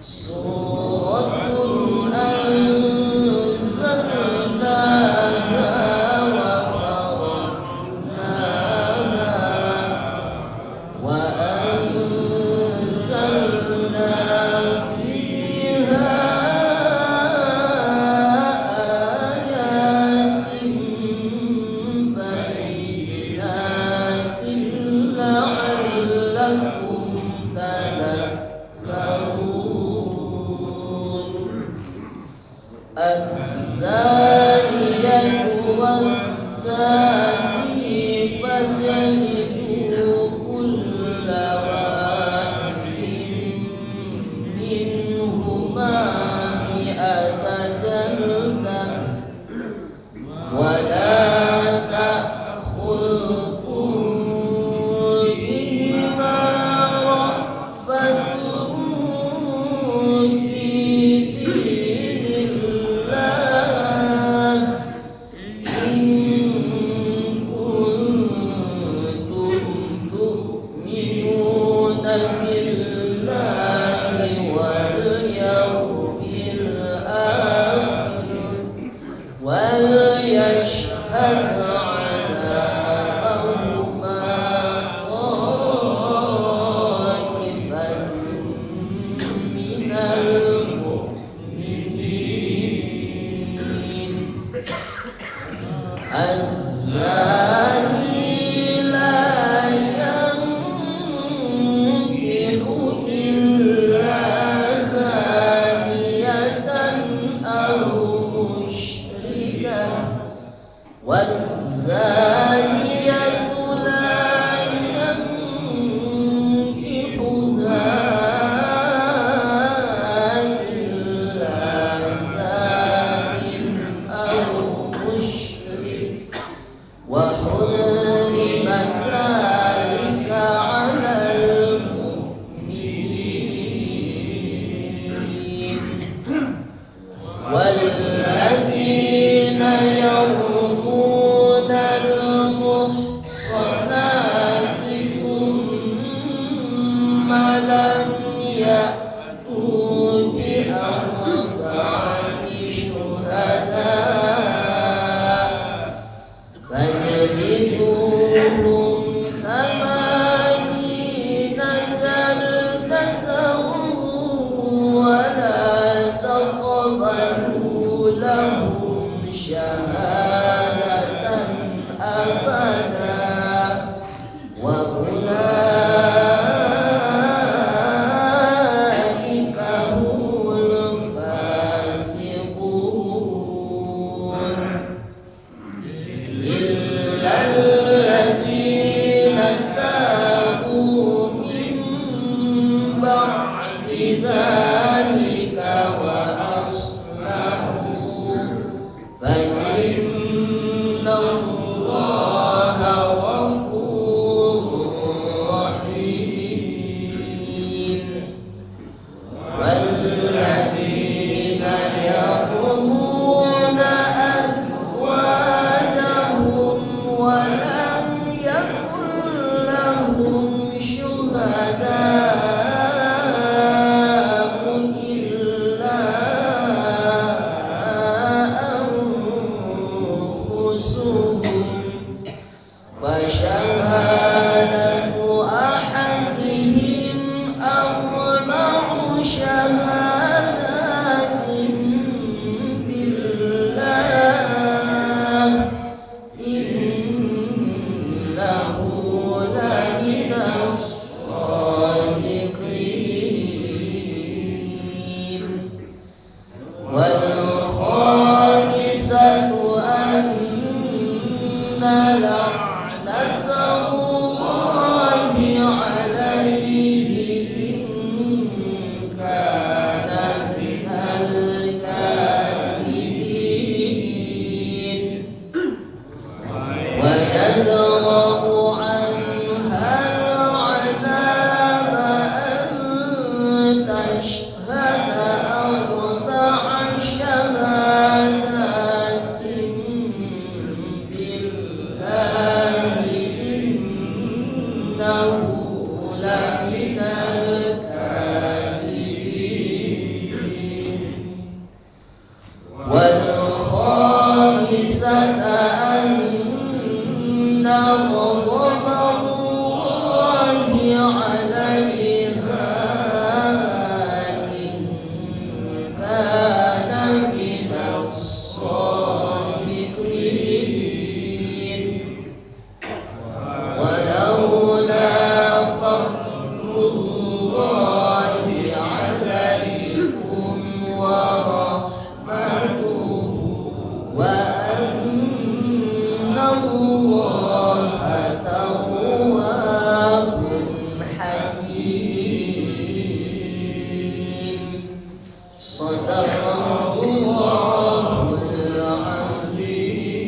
Suratun anzalnaha wa faraqnaha wa anzalna fiha ayatin bayyinatin la'allakum tadhakkarun. Az-zaniyatu waz-zani fajlidu kulla wahidin minhuma mi'ata jaldah wa la ta'khudhukum bihima ra'fatun fi dinillah in kuntum tu'minuna billahi wal yawmil akhir wal yashhad 'adabahuma ta'ifatun minal mu'minin. Az-zani la yankihu illa zaniyatan aw musyrikah waz-zaniyatu la yankihuha illa zanin aw musyrik wa hurrima dhalika 'alal mu'minin. Walladzina yarmuna al-muhsanati thumma lam ya'tu bi arba'ati syuhada' fajliduhum thamanina jaldatan wa la taqbalu lahum syahadatan abada wa ulaika humul fasiqun. Illal ladzina tabu min ba'di dzalika wa aslahu fa innallaha ghafurur rahim. Walladzina yarmuna azwajahum wa lam yakul lahum syuhada'u illa anfusuhum fa syahadatu ahadihim arba'u syahadatin billah innahu laminas sadiqin. Wal khamisatu anna la'natallahi 'alaihi in kana minal kadhibin wa yadra'u 'anha al-'adaba an tashhada arba'a syahadatin billahi innahu laminal kadhibin. أن غضب الله عليها إن كان من الصادقين ولولا فضل الله عليكم ورحمته وأن الله تواب حكيم صدق الله العظيم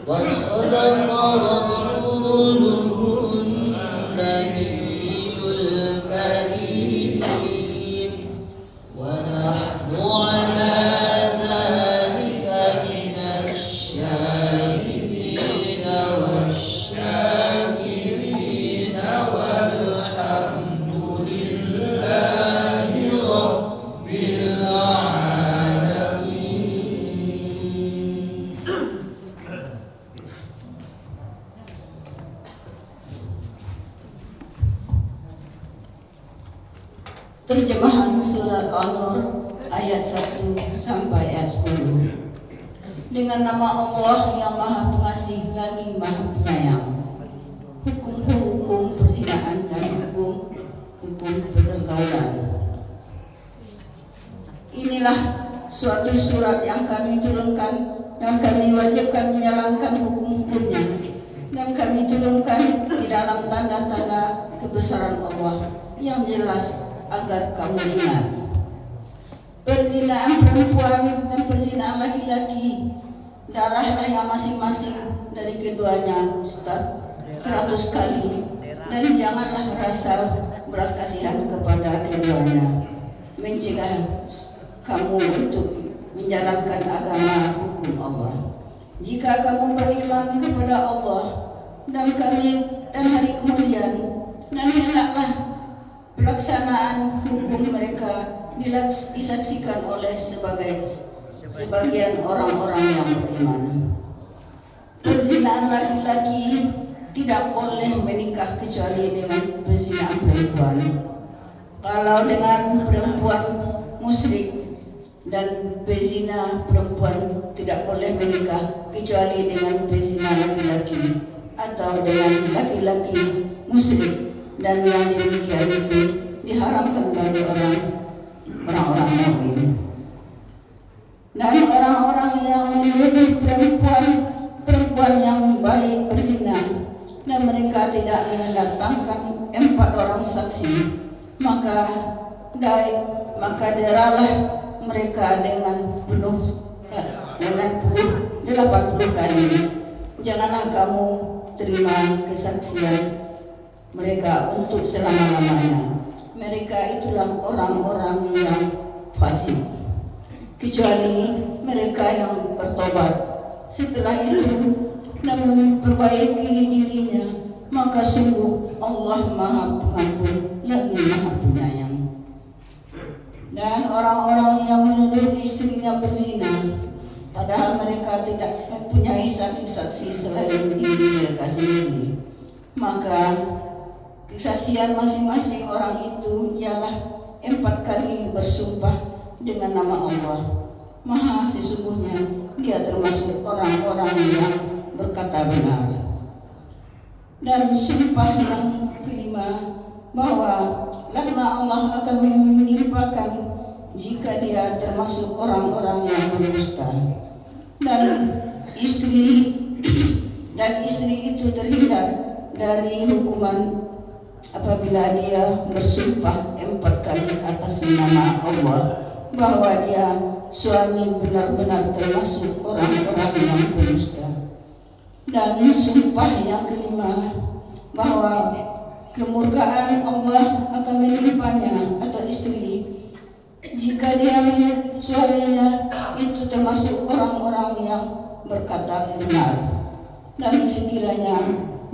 وصدق رسوله النبي الكريم ونحن على ذلك من الشاهدين والشاكرين والحمد لله رب العالمين. Terjemahan surat An-Nur ayat 1 sampai ayat 10. Dengan nama Allah yang Maha Pengasih lagi Maha Penyayang. Hukum-hukum perzinahan dan hukum pergaulan. Inilah suatu surat yang kami turunkan dan kami wajibkan menjalankan hukum-hukumnya, dan kami turunkan di dalam tanda-tanda kebesaran Allah yang jelas agar kamu ingat. Perzinahan perempuan dan perzinahan laki-laki, darahlah yang masing-masing dari keduanya 100 kali, dan janganlah rasa belas kasihan kepada keduanya, mencegah kamu untuk menjalankan agama hukum Allah. Jika kamu beriman kepada Allah dan hari kemudian, dan hendaklah pelaksanaan hukum mereka disaksikan oleh sebagian orang-orang yang beriman. Perzinahan laki-laki tidak boleh menikah kecuali dengan perzinahan perempuan. Kalau dengan perempuan musyrik dan pezina perempuan tidak boleh menikah kecuali dengan pezina laki-laki atau dengan laki-laki musyrik, dan yang demikian itu diharamkan bagi orang-orang mukmin. Dan orang-orang yang menuduh perempuan yang baik berzina dan mereka tidak mendatangkan 4 orang saksi, maka deralah mereka dengan 80 kali. Janganlah kamu terima kesaksian mereka untuk selama-lamanya. Mereka itulah orang-orang yang fasik, kecuali mereka yang bertobat setelah itu dan memperbaiki dirinya, maka sungguh Allah Maha Pengampun lagi Maha Penyayang. Dan orang-orang yang menuduh istrinya berzina, padahal mereka tidak mempunyai saksi-saksi selain diri mereka sendiri, maka kesaksian masing-masing orang itu ialah 4 kali bersumpah dengan nama Allah. Maha sesungguhnya dia termasuk orang-orang yang berkata benar. Dan sumpah yang kelima, bahwa laknat Allah akan menimpakan jika dia termasuk orang-orang yang berdusta. Dan istri itu terhindar dari hukuman apabila dia bersumpah 4 kali atas nama Allah bahwa dia suami benar-benar termasuk orang-orang yang berdusta. Dan sumpah yang kelima, bahwa kemurkaan Allah akan menimpanya atau istri jika dia suaminya itu termasuk orang-orang yang berkata benar. Dan sekiranya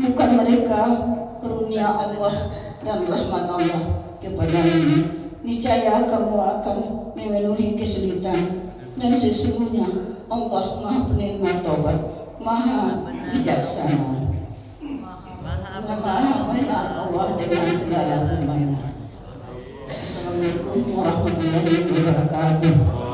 bukan mereka karunia Allah dan rahmat Allah kepadamu, niscaya kamu akan memenuhi kesulitan Dan sesungguhnya Allah Maha Penerima Taubat, Maha Bijaksana. Maha banyak Allah dengan segala firman-Nya. Assalamualaikum warahmatullahi wabarakatuh.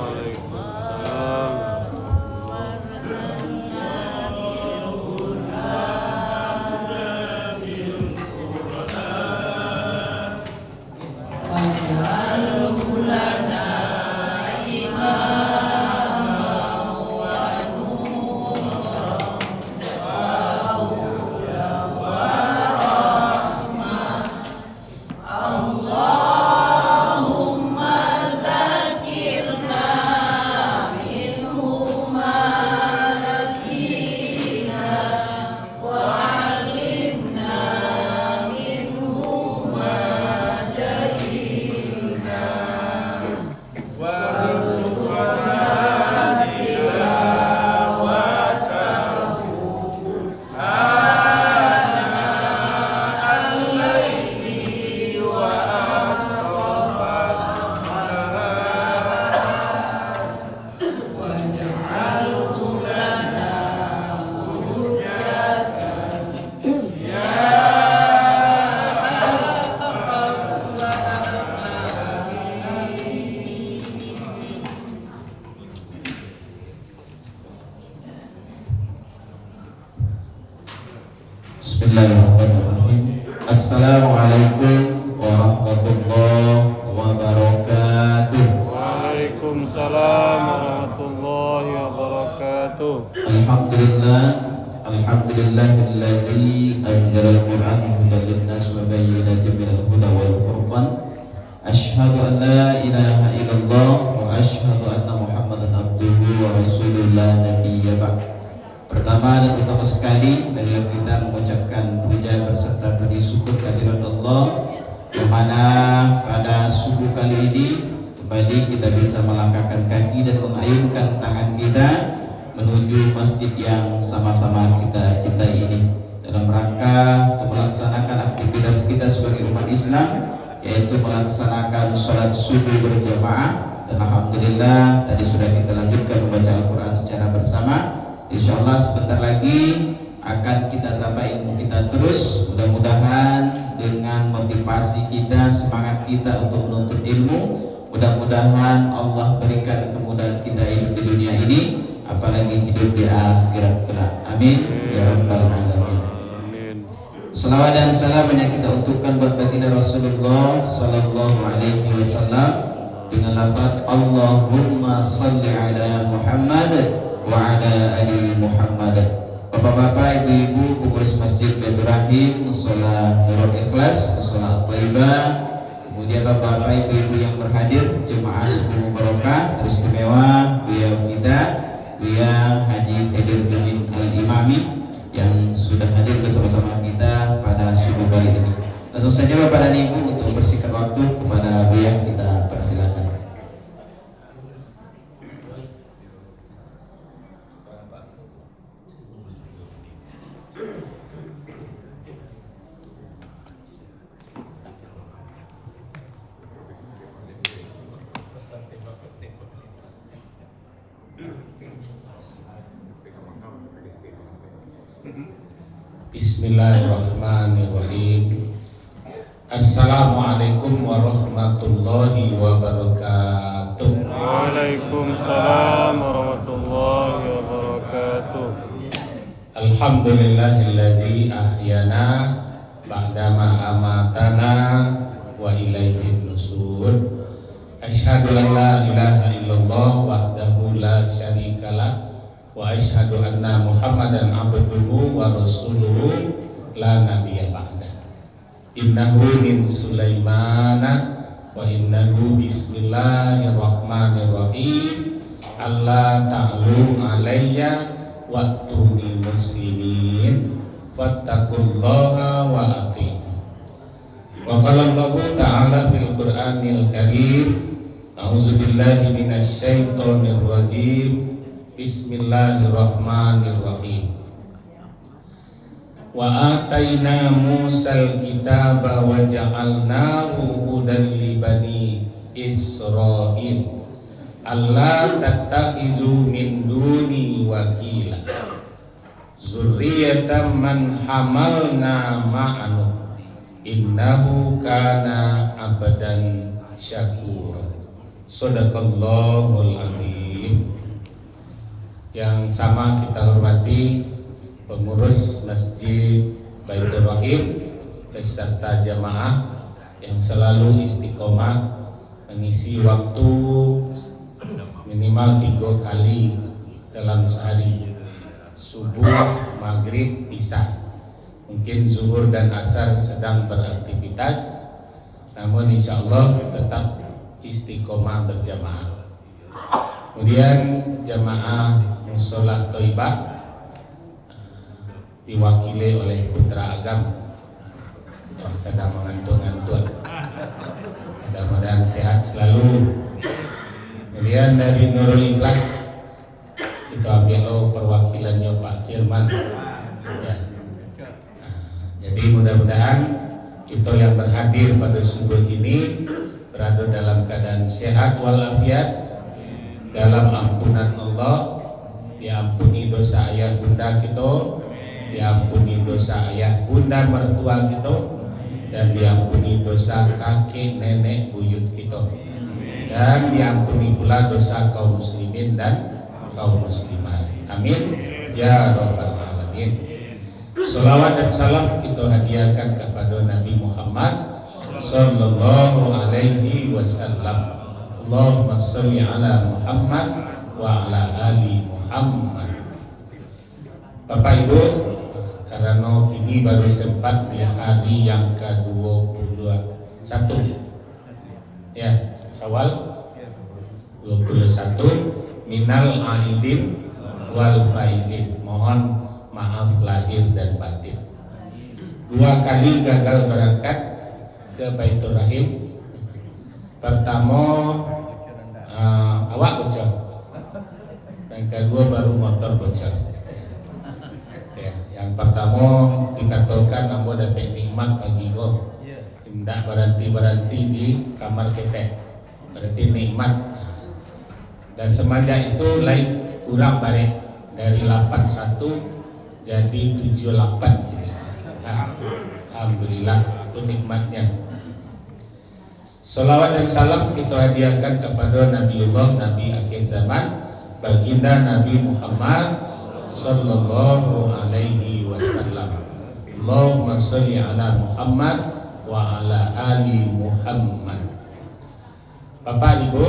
Bismillahirrahmanirrahim. Assalamualaikum warahmatullahi wabarakatuh. Waalaikumsalam warahmatullahi wabarakatuh. Alhamdulillahilladzi anzala al-Qur'an hudan lin-nas wa bayyinatin minal huda wal furqan. Asyhadu an la ilaha illallah wa asyhadu anna Muhammadan abduhu wa rasuluhu la nabiyya ba'd. Pertama dan utama sekali marilah kita mengucapkan puja berserta puji syukur kehadirat Allah, yang mana pada subuh kali ini kembali kita bisa melangkahkan kaki dan mengayunkan tangan kita menuju masjid yang sama-sama kita cintai ini dalam rangka untuk melaksanakan aktivitas kita sebagai umat Islam, yaitu melaksanakan sholat subuh berjamaah. Dan alhamdulillah tadi sudah kita lanjutkan membaca Al-Quran secara bersama. Insyaallah sebentar lagi akan kita tambah ilmu kita terus. Mudah-mudahan dengan motivasi kita, semangat kita untuk menuntut ilmu, mudah-mudahan Allah berikan kemudahan kita hidup di dunia ini, apalagi hidup di akhirat kelak. Amin ya rabbal alamin. Salawat dan salam yang kita untukkan buat baginda Rasulullah sallallahu alaihi wasallam dengan lafaz Allahumma salli ala Muhammad wa ala ali Muhammad. Bapak-bapak, ibu-ibu, pengurus Masjid Baitur Rahim, Mushola Nurul Ikhlas, Mushola Thaibah, kemudian bapak-bapak, ibu-ibu yang berhadir, jemaah subuh barokah teristimewa, beliau kita, Buya Haji Khadir bin Al-Imami yang sudah hadir bersama-sama kita pada subuh kali ini. Langsung saja Bapak dan Ibu untuk membersihkan waktu kepada Buya kita persilakan. Bismillahirrahmanirrahim. Assalamualaikum warahmatullahi wabarakatuh. Waalaikumsalam warahmatullahi wabarakatuh. Alhamdulillahillazi ahyana ba'dama amatana wa ilaihin nusur. Asyhadu an la ilaha illallah wahdahu la syarikalah wa asyhadu anna Muhammadan abduhu wa rasuluhu la nabiyya ba'da. Innahu min Sulaimana wa innahu bismillahirrahmanirrahim. Allah ta'alu alayya wa tuni muslimin fattaqullaha wa ati'u. Wa qala Allah ta'ala fil Qur'anil Karim, a'udzubillahi minasyaitonir rajim. Bismillahirrahmanirrahim. Wa ataina Musal kitaba wa ja'alnahu hudan li bani Israil Allah tattakhizu min duni wakila zurriyatan man hamalna ma'anu innahu kana abadan syakura. Shadaqallahul azim. Yang sama kita hormati pengurus Masjid Baitur Rahim beserta jamaah yang selalu istiqomah mengisi waktu minimal 3 kali dalam sehari, subuh, maghrib, isya. Mungkin zuhur dan asar sedang beraktivitas, namun insya Allah tetap istiqomah berjamaah. Kemudian jamaah Musola Thoibah diwakili oleh putra agam yang sedang mengantuk-antuk. Mudah-mudahan sehat selalu. Kemudian dari Nurul Ikhlas kita ambil perwakilannya Pak Kirman. Ya. Jadi mudah-mudahan kita yang berhadir pada subuh ini berada dalam keadaan sehat walafiat, dalam ampunan Allah, diampuni dosa ayah bunda kita, diampuni dosa ayah bunda mertua kita, dan diampuni dosa kakek nenek buyut kita, dan diampuni pula dosa kaum muslimin dan kaum muslimat. Amin ya rabbal alamin. Salawat dan salam kita hadiahkan kepada Nabi Muhammad sallallahu alaihi wasallam. Allahumma sholli ala Muhammad wa ala ali Muhammad. Bapak Ibu, karena kini baru sempat di hari yang ke-21 ya, Syawal 21, minal aidin wal faizin. Mohon maaf lahir dan batin. 2 kali gagal berangkat ke Baitur Rahim. Pertama awak bocor, yang kedua baru motor bocor. Ya, yang pertama dikatakan ambo dapat nikmat pagi go, tidak berhenti di kamar ketek, berarti nikmat. Dan semenjak itu lain kurang balik dari 81 jadi 78. Alhamdulillah, itu nikmatnya. Salawat dan salam kita hadiahkan kepada Nabiullah, Nabi akhir zaman, baginda Nabi Muhammad sallallahu alaihi wasallam. Allahumma sholli ala Muhammad wa ala ali Muhammad. Bapak Ibu,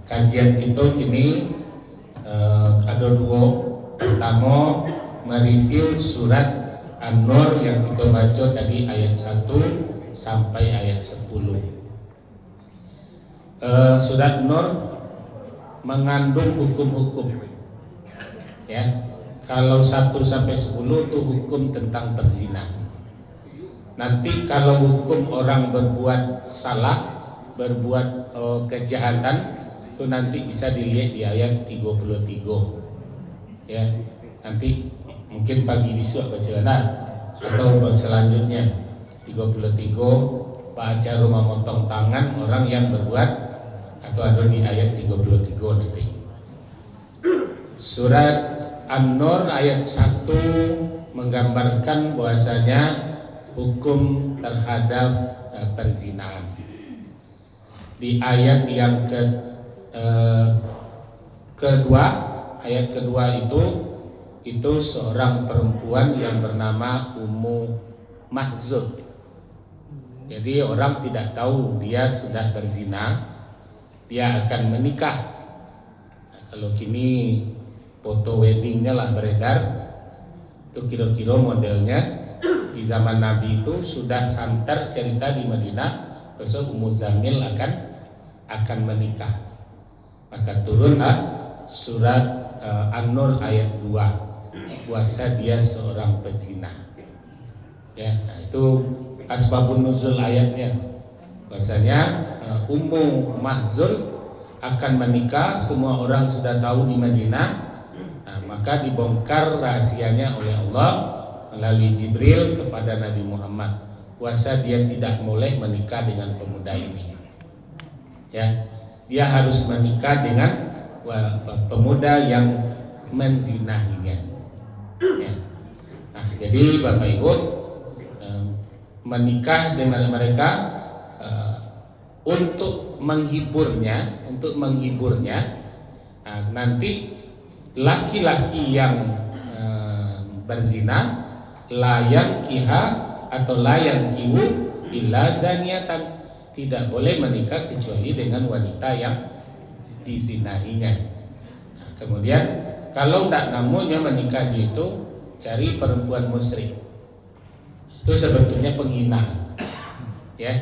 kajian kita kini ada 2. Pertama, mereview surat An-Nur yang kita baca tadi ayat 1 sampai ayat 10. Surat Nur mengandung hukum-hukum. Ya, kalau 1 sampai 10 itu hukum tentang perzinahan. Nanti kalau hukum orang berbuat salah, berbuat kejahatan, itu nanti bisa dilihat di ayat 33. Ya, nanti mungkin pagi besok baca atau selanjutnya 33 baca rumah motong tangan orang yang berbuat, atau ada di ayat 33 nanti. Surat An-Nur ayat 1 menggambarkan bahwasanya hukum terhadap perzinahan. Di ayat yang kedua, ayat kedua itu seorang perempuan yang bernama Ummu Mahzun. Jadi orang tidak tahu dia sudah berzina, dia akan menikah. Nah, kalau kini foto weddingnya lah beredar, itu kira-kira modelnya di zaman Nabi itu sudah santer cerita di Madinah, besok Ummu Zamil akan menikah. Maka turunlah surat An-Nur ayat 2, puasa dia seorang pezina. Ya, nah itu asbabun nuzul ayatnya. Bahasanya Ummu Mahzun akan menikah, semua orang sudah tahu di Madinah. Nah, maka dibongkar rahasianya oleh Allah melalui Jibril kepada Nabi Muhammad. Puasa dia tidak boleh menikah dengan pemuda ini. Ya, dia harus menikah dengan pemuda yang menzinahinya. Ya. Nah, jadi Bapak Ibu, menikah dengan mereka untuk menghiburnya, nah, nanti laki-laki yang berzina layan kiha atau layan kihu illa zaniatan, tidak boleh menikah kecuali dengan wanita yang dizinahinya. Nah, kemudian kalau tidak namanya menikah itu cari perempuan musyrik, itu sebetulnya penghinaan, ya.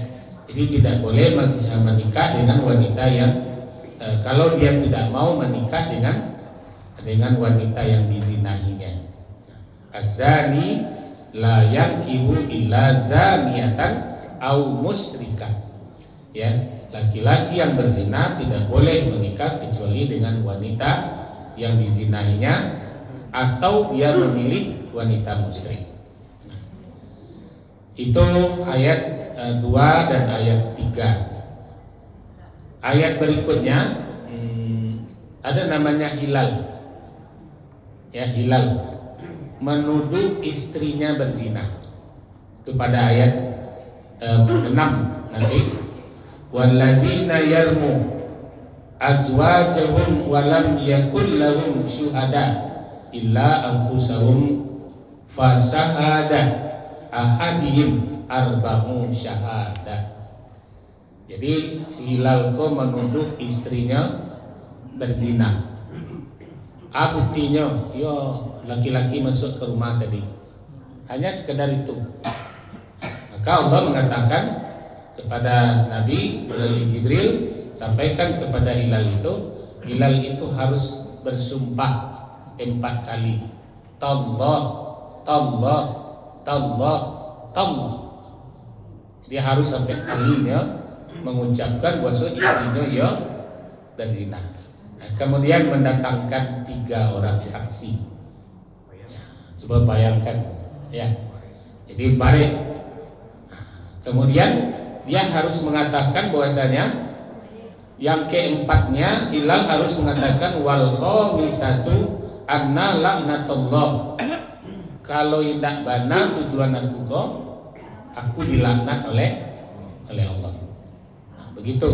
Jadi tidak boleh menikah dengan wanita yang kalau dia tidak mau menikah dengan wanita yang dizinahinya. Az-zani la yankihu illa zaniatan au musyrikah. Ya, laki-laki yang berzina tidak boleh menikah kecuali dengan wanita yang dizinahinya atau dia memilih wanita musyrik. Nah, itu ayat 2 dan ayat 3. Ayat berikutnya ada namanya Hilal. Ya, Hilal menuduh istrinya berzina. Itu pada ayat 6 nanti. Wallazina yarmu azwajahum walam yakul lahum syuhada illa anfusahum fasahada ahadihim arba'u syahadah. Jadi si Hilal menuduh istrinya berzina. Buktinya, yo laki-laki masuk ke rumah tadi. Hanya sekedar itu. Maka Allah mengatakan kepada Nabi melalui Jibril, sampaikan kepada Hilal itu harus bersumpah 4 kali. Tallah, tallah, tallah, tallah. Dia harus sampai kalinya mengucapkan bahwa istrinya ya berzina. Nah, kemudian mendatangkan 3 orang saksi. Ya, coba bayangkan, ya. Jadi balik. Kemudian dia harus mengatakan bahwasanya yang keempatnya Hilal harus mengatakan wal khamisatu anna laknatullah. Kalau tidak benar tujuan aku dilaknat oleh Allah. Nah, begitu.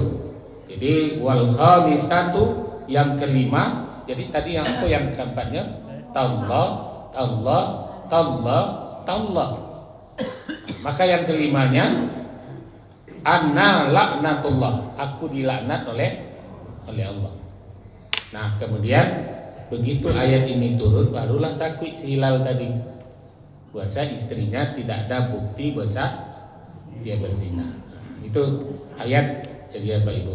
Jadi wal khamisatu yang kelima. Jadi tadi yang keempatnya tallah, tallah, tallah, tallah. Maka yang kelimanya anna laknatullah, aku dilaknat oleh Allah. Nah, kemudian begitu ayat ini turun, barulah takwik si Hilal tadi, bahwa istrinya tidak ada bukti bahwa dia berzina. Itu ayat. Jadi Bapak Ibu,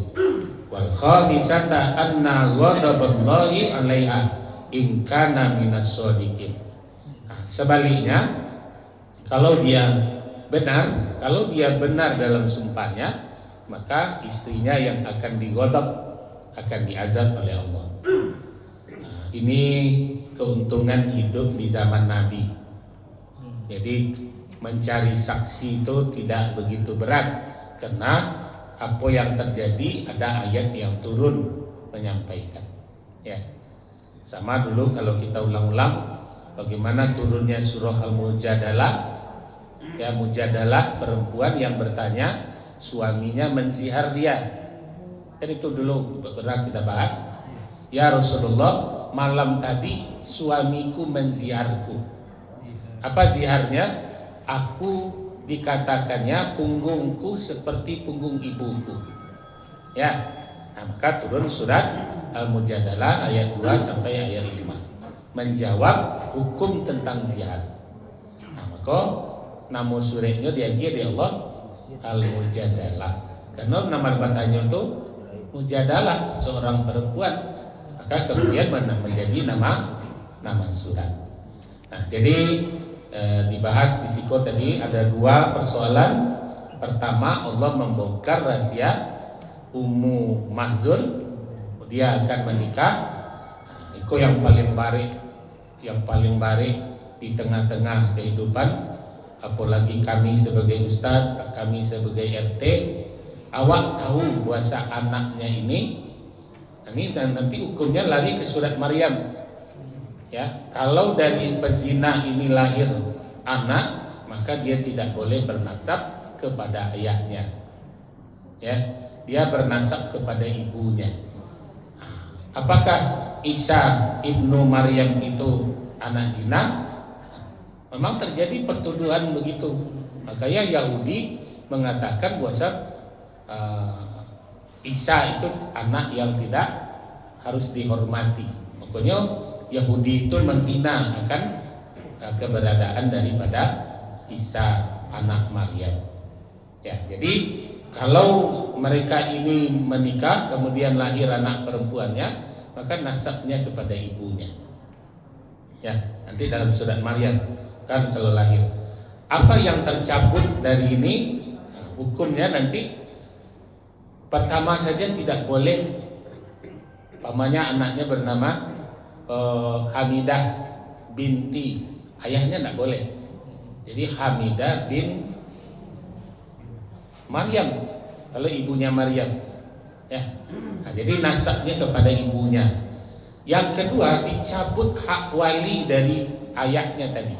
wal khamisata anna ghadaballahi 'alaiha in kana minas shadiqin. Nah, sebaliknya kalau dia benar dalam sumpahnya, maka istrinya yang akan digodok, akan diazab oleh Allah. Nah, ini keuntungan hidup di zaman Nabi. Jadi mencari saksi itu tidak begitu berat, karena apa yang terjadi ada ayat yang turun menyampaikan. Ya, sama dulu kalau kita ulang-ulang bagaimana turunnya surah Al-Mujadalah. Ya, Mujadalah perempuan yang bertanya suaminya menzihar dia. Kan itu dulu pernah kita bahas. Ya Rasulullah, malam tadi suamiku menziharku. Apa ziharnya? Aku dikatakannya punggungku seperti punggung ibuku. Ya. Nah, maka turun surat Al-Mujadalah ayat 2 sampai ayat 5 menjawab hukum tentang zihar. Nah, maka nama suratnya diajar di Allah Al-Mujadalah. Karena nama batanya itu Mujadalah, seorang perempuan. Maka kemudian menjadi nama surat. Nah, jadi dibahas di situ tadi ada 2 persoalan. Pertama, Allah membongkar rahasia Ummu Mahzun, dia akan menikah. Itu yang paling baik di tengah-tengah kehidupan. Apalagi kami sebagai ustaz, kami sebagai RT, awak tahu bahasa anaknya ini Ini dan nanti hukumnya lari ke surat Maryam. Ya, kalau dari pezina ini lahir anak, maka dia tidak boleh bernasab kepada ayahnya. Ya, dia bernasab kepada ibunya. Apakah Isa ibnu Maryam itu anak zina? Memang terjadi pertuduhan begitu. Makanya Yahudi mengatakan bahwa Isa itu anak yang tidak harus dihormati. Pokoknya Yahudi itu menghina akan keberadaan daripada Isa anak Maryam. Ya, jadi kalau mereka ini menikah kemudian lahir anak perempuannya, maka nasabnya kepada ibunya. Ya, nanti dalam surat Maryam kan kalau lahir. Apa yang tercabut dari ini hukumnya nanti pertama saja tidak boleh pamannya anaknya bernama Hamidah binti, ayahnya tidak boleh. Jadi Hamidah bin Maryam, kalau ibunya Maryam, ya. Nah, jadi nasabnya kepada ibunya. Yang kedua, dicabut hak wali dari ayahnya tadi.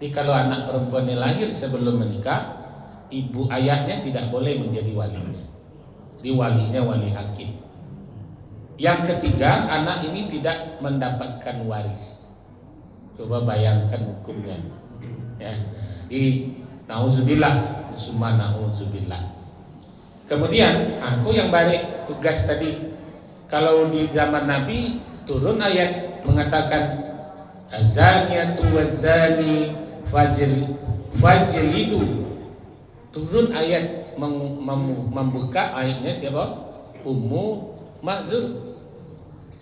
Jadi kalau anak perempuan yang lahir sebelum menikah, ibu ayahnya tidak boleh menjadi walinya. Jadi walinya wali hakim. Yang ketiga, anak ini tidak mendapatkan waris. Coba bayangkan hukumnya. Ya. Di nauzubillah, summa nauzubillah. Kemudian aku yang balik tugas tadi, kalau di zaman Nabi turun ayat mengatakan azaniyatu wazani fajlidu. Turun ayat membuka ayatnya siapa? Ummu Mahzun.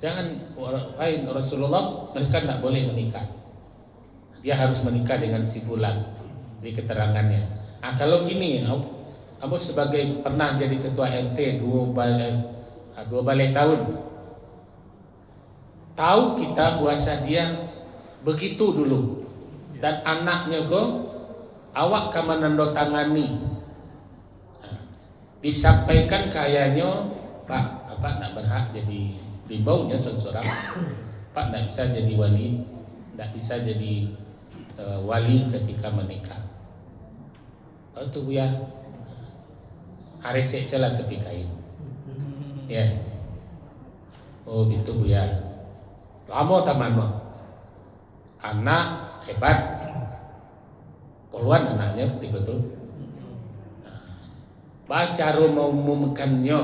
Jangan wahai Rasulullah, mereka tidak boleh menikah. Dia harus menikah dengan si fulan di keterangannya. Kalau gini, kamu sebagai pernah jadi ketua RT dua balai tahun, tahu kita puasa dia begitu dulu, dan anaknya kok awak kamu menandatangani, disampaikan kayaknya Pak, apa nak berhak jadi rimbaunya seorang, Pak nak bisa jadi wali, tak bisa jadi wali ketika menikah. Oh tu ya, hari sejalan tepi kain, ya. Oh itu bu ya, lama taman mah, anak hebat, poluan anaknya ketika itu. Baca rumah umumkannya,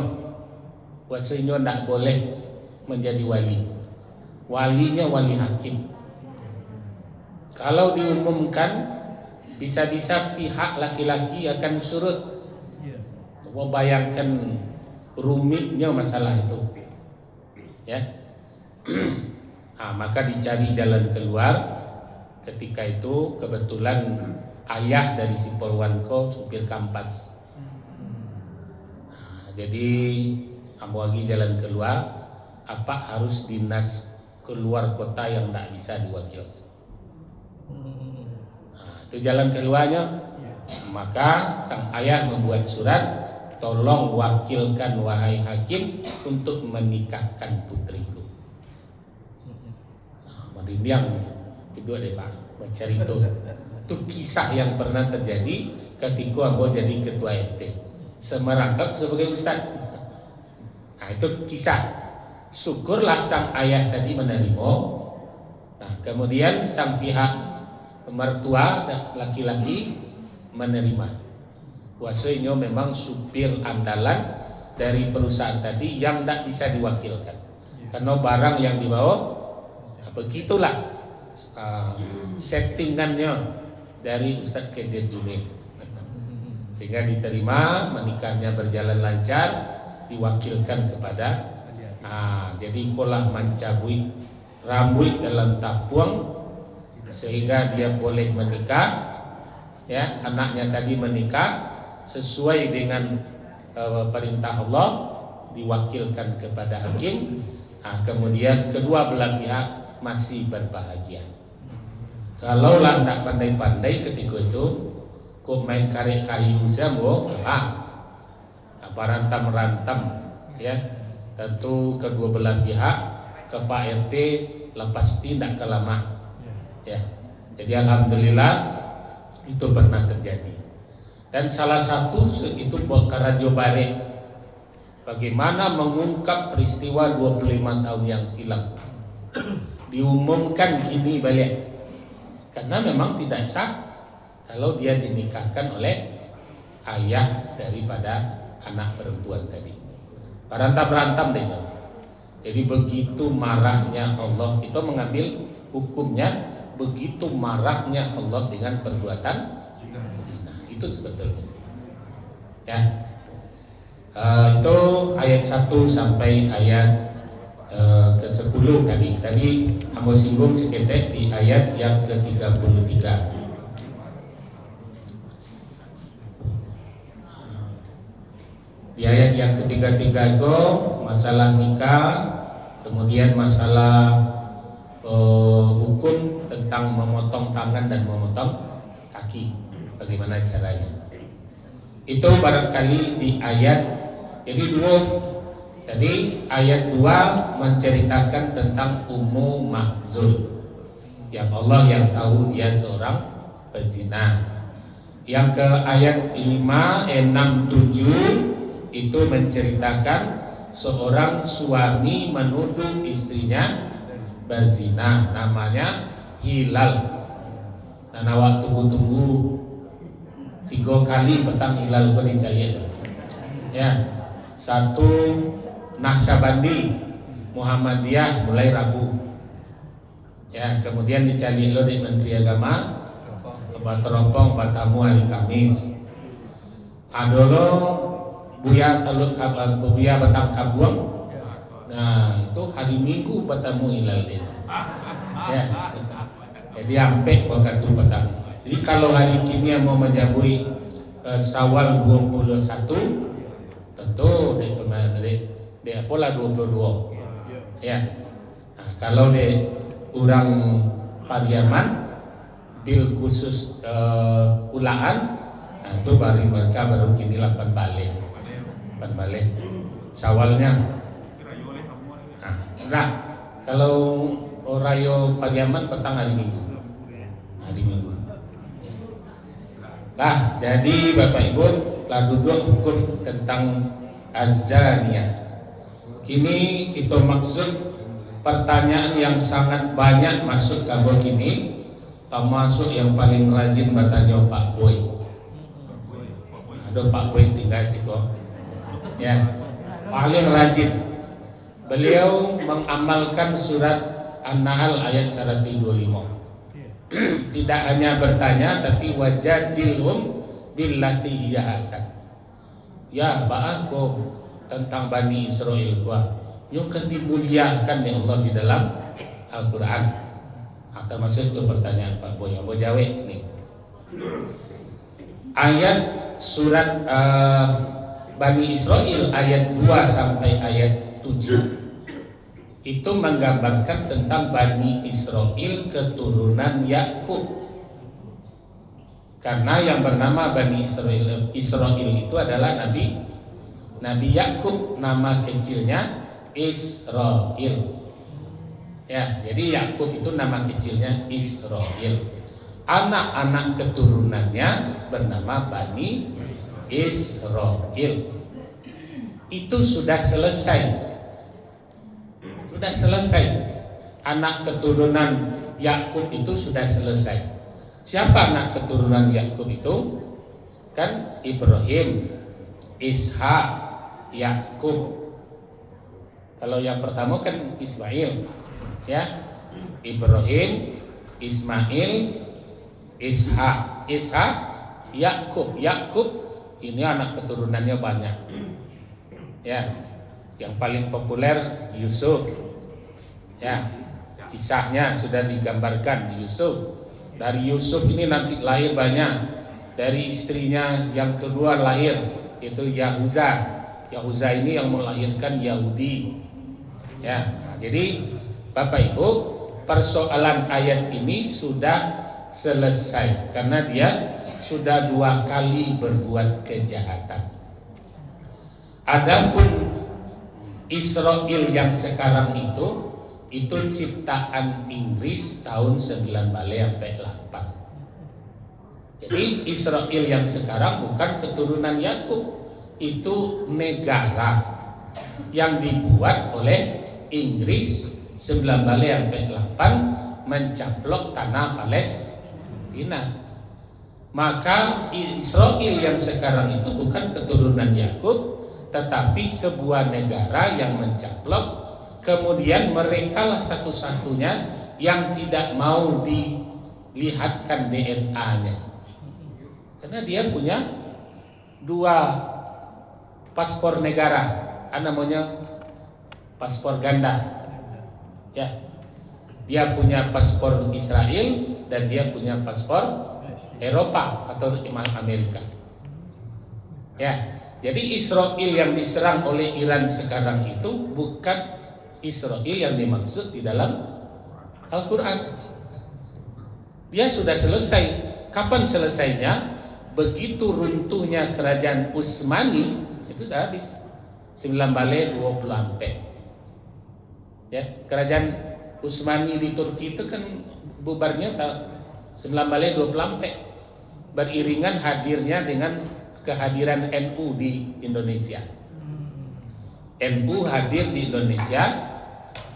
wasanya tidak boleh menjadi wali. Walinya wali hakim. Kalau diumumkan, bisa-bisa pihak laki-laki akan surut. Bayangkan rumitnya masalah itu. Ya, maka dicari jalan keluar. Ketika itu kebetulan ayah dari si polwanko supir kampas. Jadi kamu lagi jalan keluar, apa harus dinas keluar kota yang tidak bisa diwakilkan. Itu jalan keluarnya. Maka sang ayah membuat surat, tolong wakilkan wahai hakim untuk menikahkan putriku. Merinding itu deh Pak, mencari itu kisah yang pernah terjadi ketika aku jadi ketua RT. Semerangkap sebagai ustaz. Nah itu kisah. Syukurlah sang ayah tadi menerima. Nah kemudian sang pihak mertua laki-laki menerima. Puasanya memang supir andalan dari perusahaan tadi yang tidak bisa diwakilkan. Karena barang yang dibawa, begitulah settingannya dari Ustaz Kedir Junaid. Sehingga diterima, menikahnya berjalan lancar, diwakilkan kepada jadi kolah mencabui rambut dalam tapuang sehingga dia boleh menikah, ya, anaknya tadi menikah sesuai dengan perintah Allah, diwakilkan kepada hakim. Kemudian kedua belah pihak masih berbahagia. Kalaulah tidak pandai-pandai ketika itu, kok main karet kayu saja, rantam-rantam, ya, tentu kedua belah pihak ke Pak RT lepas tidak kelama ya. Jadi alhamdulillah itu pernah terjadi. Dan salah satu itu perkara Jobare, bagaimana mengungkap peristiwa 25 tahun yang silam. Diumumkan gini balik, karena memang tidak sah kalau dia dinikahkan oleh ayah daripada anak perempuan tadi. Berantam deh. Jadi begitu marahnya Allah, kita mengambil hukumnya, begitu marahnya Allah dengan perbuatan zina. Itu sebetulnya ya. Itu ayat 1 sampai ayat ke-10 tadi. Tadi kamu singgung seketek di ayat yang ke-33. Di ayat yang ke-33 itu masalah nikah, kemudian masalah hukum tentang memotong tangan dan memotong kaki, bagaimana caranya. Itu barangkali di ayat, jadi ayat 2 menceritakan tentang Ummu Mahzul, yang Allah yang tahu dia seorang pezina. Yang ke ayat 5, 6, 7 itu menceritakan seorang suami menuduh istrinya berzina, namanya Hilal. Nah, awak tunggu 3 kali petang Hilal kau dicari ya. 1 Naqsyabandi Muhammadiyah mulai Rabu ya, kemudian dicari lo di Menteri Agama Teropong Batamu hari Kamis. Adolo Buya Teluk Buya Batang Kabuang. Nah itu hari Minggu bertemu Hilal dia ya. Jadi sampai waktu petang. Jadi kalau hari kimia mau menjabui Syawal 21, tentu dia pola 22 ya. Nah, kalau dia orang Pariaman bil khusus ulaan, nah, itu mereka baru kini 8 balik Syawalnya. Nah, kalau Rayo Pariaman petang hari Minggu. Nah, jadi Bapak Ibu telah duduk hukum tentang azaniyah. Kini kita maksud pertanyaan yang sangat banyak masuk ke bawah kini, termasuk yang paling rajin bertanya Pak Boy. Ada Pak Boy tinggal sih kok. Ya, paling rajin. Beliau mengamalkan surat An-Nahl ayat 125. Tidak hanya bertanya, tapi wajadilhum billati hiya hasan. Ya ba'ako tentang Bani Israel gua, yang kan dimuliakan ya Allah di dalam Al-Quran. Atau maksud itu pertanyaan Pak Boy, Abu Jawe nih. Ayat surat Bani Israel ayat 2 sampai ayat 7 itu menggambarkan tentang Bani Israel keturunan Yakub. Karena yang bernama Bani Israel itu adalah Nabi Yakub, nama kecilnya Israel. Ya, jadi Yakub itu nama kecilnya Israel. Anak-anak keturunannya bernama Bani Israel. Itu sudah selesai. Anak keturunan Yakub itu sudah selesai. Siapa anak keturunan Yakub itu? Kan Ibrahim, Ishak, Yakub. Kalau yang pertama kan Ismail, ya. Ibrahim, Ismail, Ishak, Yakub. Yakub ini anak keturunannya banyak. Ya. Yang paling populer Yusuf. Ya, kisahnya sudah digambarkan di Yusuf. Dari Yusuf ini nanti lahir banyak. Dari istrinya yang kedua lahir itu Yahuza. Yahuza ini yang melahirkan Yahudi. Ya, nah, jadi Bapak Ibu, persoalan ayat ini sudah selesai karena dia sudah 2 kali berbuat kejahatan. Adapun Israel yang sekarang itu ciptaan Inggris tahun 9/8. Jadi Israel yang sekarang bukan keturunan Yakub, itu negara yang dibuat oleh Inggris 9/8 mencaplok tanah Palestina. Maka Israel yang sekarang itu bukan keturunan Yakub, tetapi sebuah negara yang mencaplok. Kemudian merekalah satu-satunya yang tidak mau dilihatkan DNA-nya, karena dia punya 2 paspor negara, namanya paspor ganda. Ya, dia punya paspor Israel dan dia punya paspor Eropa atau Amerika. Ya, jadi Israel yang diserang oleh Iran sekarang itu bukan Israel yang dimaksud di dalam Al-Quran. Dia sudah selesai. Kapan selesainya? Begitu runtuhnya kerajaan Utsmani, itu sudah habis 9/24. Ya, kerajaan Utsmani di Turki itu kan bubarnya 9/24, beriringan hadirnya dengan kehadiran NU di Indonesia. NU hadir di Indonesia,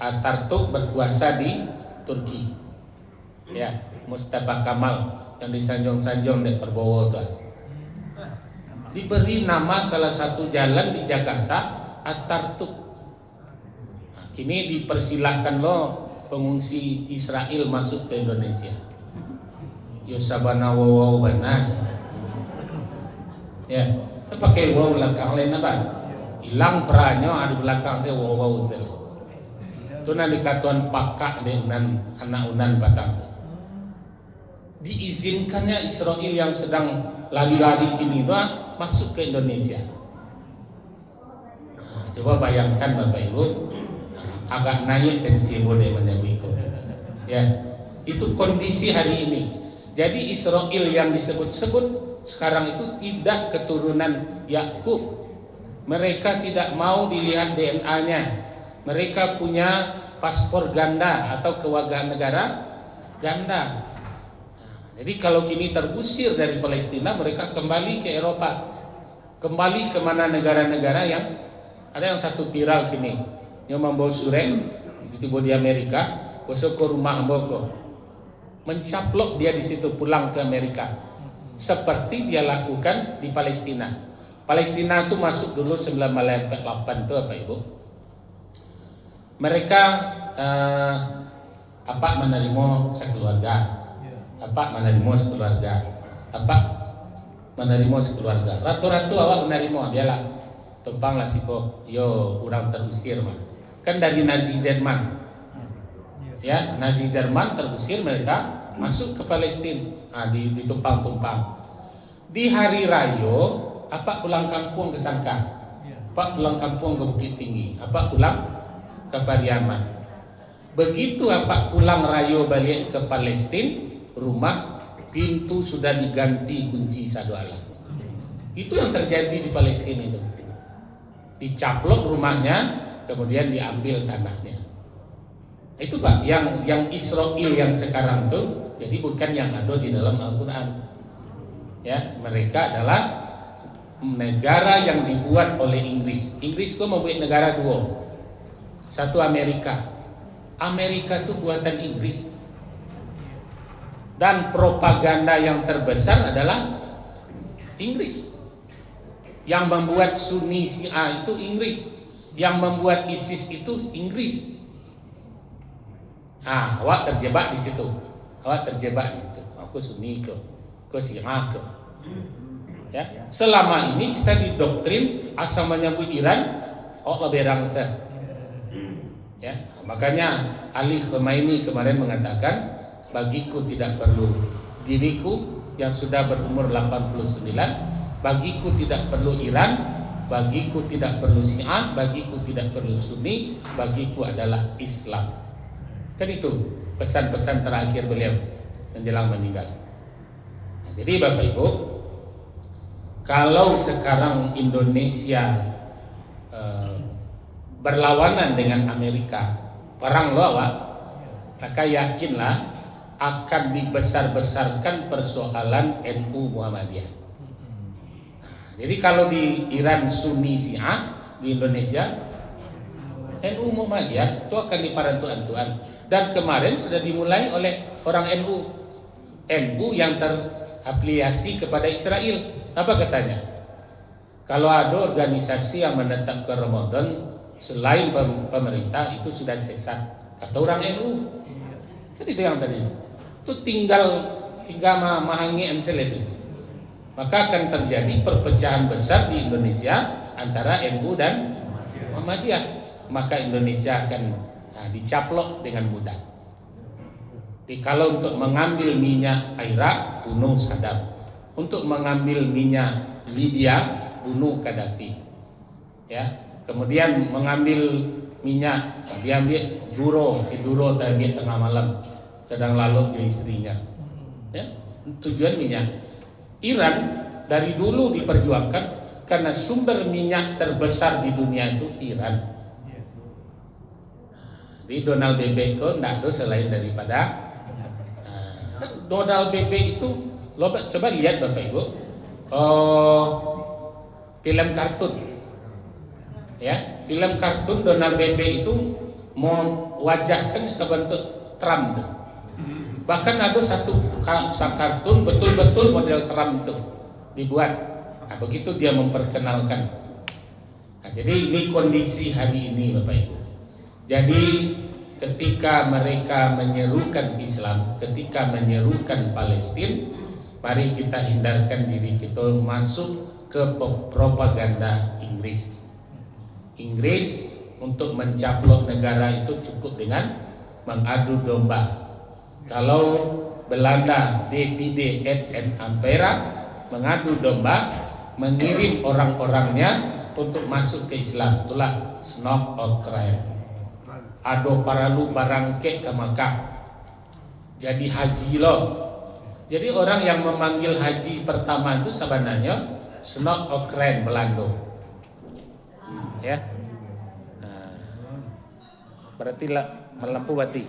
Atatürk berkuasa di Turki. Ya, Mustafa Kamal yang disanjung-sanjung di Prabowo itu diberi nama salah satu jalan di Jakarta Atatürk. Nah, kini dipersilahkan loh pengungsi Israel masuk ke Indonesia. Yosabana wawaw bana. Ya, pakai waw belakang lain apa? Hilang perannya ada belakang saya wawaw saya. Itu nanti katuan pakak dengan anak unan batang. Diizinkannya Israel yang sedang lari-lari ini itu masuk ke Indonesia. Nah, coba bayangkan Bapak Ibu, agak naik tensi boleh menyebiko. Ya, itu kondisi hari ini. Jadi Israel yang disebut-sebut sekarang itu tidak keturunan Yakub. Mereka tidak mau dilihat DNA-nya. Mereka punya paspor ganda atau kewarganegaraan ganda. Jadi kalau kini terusir dari Palestina, mereka kembali ke Eropa, kembali ke mana negara-negara yang ada. Yang satu viral kini, yang membawa sureng di Amerika, besok ke rumah Mboko, mencaplok dia di situ pulang ke Amerika, seperti dia lakukan di Palestina. Palestina itu masuk dulu 9/8 itu apa Ibu? Mereka menerima sekeluarga, menerima sekeluarga, menerima sekeluarga. Ratu-ratu awak menerima dialah tumpang lah siko, yo orang terusir mah. Kan dari Nazi Jerman, ya Nazi Jerman terusir, mereka masuk ke Palestina, ditumpang-tumpang. Di hari raya, pulang kampung ke Sangka, pulang kampung ke Bukit Tinggi, pulang ke Pariaman. Begitu pulang rayo balik ke Palestina, rumah pintu sudah diganti kunci sadu alam. Itu yang terjadi di Palestina itu. Dicaplok rumahnya, kemudian diambil tanahnya. Itu Pak, yang Israel yang sekarang tuh, jadi bukan yang ada di dalam Al-Quran. Ya, mereka adalah negara yang dibuat oleh Inggris. Inggris itu membuat negara 2. Satu Amerika. Amerika itu buatan Inggris. Dan propaganda yang terbesar adalah Inggris. Yang membuat Sunni Syiah itu Inggris. Yang membuat ISIS itu Inggris. Awak terjebak di situ. Aku Sunni ke Syiah ke. Ya, selama ini kita didoktrin asal menyambut Iran, lebih rangsa. Ya, makanya Ali Khamenei kemarin mengatakan, bagiku tidak perlu diriku yang sudah berumur 89, bagiku tidak perlu Iran, bagiku tidak perlu Syiah, bagiku tidak perlu Sunni, bagiku adalah Islam. Kan itu pesan-pesan terakhir beliau menjelang meninggal. Nah, jadi Bapak Ibu, kalau sekarang Indonesia berlawanan dengan Amerika, perang lawa, maka yakinlah akan dibesar-besarkan persoalan NU Muhammadiyah. Jadi kalau di Iran Sunni Syiah, di Indonesia NU Muhammadiyah itu akan diparantu-antuan. Dan kemarin sudah dimulai oleh orang NU yang terafiliasi kepada Israel. Apa katanya? Kalau ada organisasi yang menetapkan Ramadan selain pemerintah itu sudah sesat, kata orang NU. Kan itu yang tadi. Itu tinggal memahami ensel itu. Maka akan terjadi perpecahan besar di Indonesia antara NU dan Muhammadiyah. Maka Indonesia akan dicaplok dengan mudah. Jadi kalau untuk mengambil minyak Irak, bunuh Saddam. Untuk mengambil minyak Libya, bunuh Gaddafi. Ya, kemudian mengambil minyak, diambil Duro tadi tengah malam sedang lalu ke istrinya. Ya, tujuan minyak. Iran dari dulu diperjuangkan karena sumber minyak terbesar di dunia itu Iran. Di Donald Bebe itu tidak ada selain daripada Donald Bebe itu, coba lihat Bapak Ibu, film kartun, ya, film kartun Donald Bebe itu mau wajahkan sebentuk Trump. Bahkan ada satu kartun betul-betul model Trump itu dibuat. Nah, begitu dia memperkenalkan. Nah, jadi ini kondisi hari ini Bapak Ibu. Jadi ketika mereka menyerukan Islam, ketika menyerukan Palestina, mari kita hindarkan diri kita masuk ke propaganda Inggris. Inggris untuk mencaplok negara itu cukup dengan mengadu domba. Kalau Belanda DPD et Ampera mengadu domba, mengirim orang-orangnya untuk masuk ke Islam, itulah Snog Okrem. Ado paralu barangke ke Makkah, jadi haji loh. Jadi orang yang memanggil haji pertama itu sebenarnya Snog Okrem Belanda. Ya, nah, berarti lah melampu bati.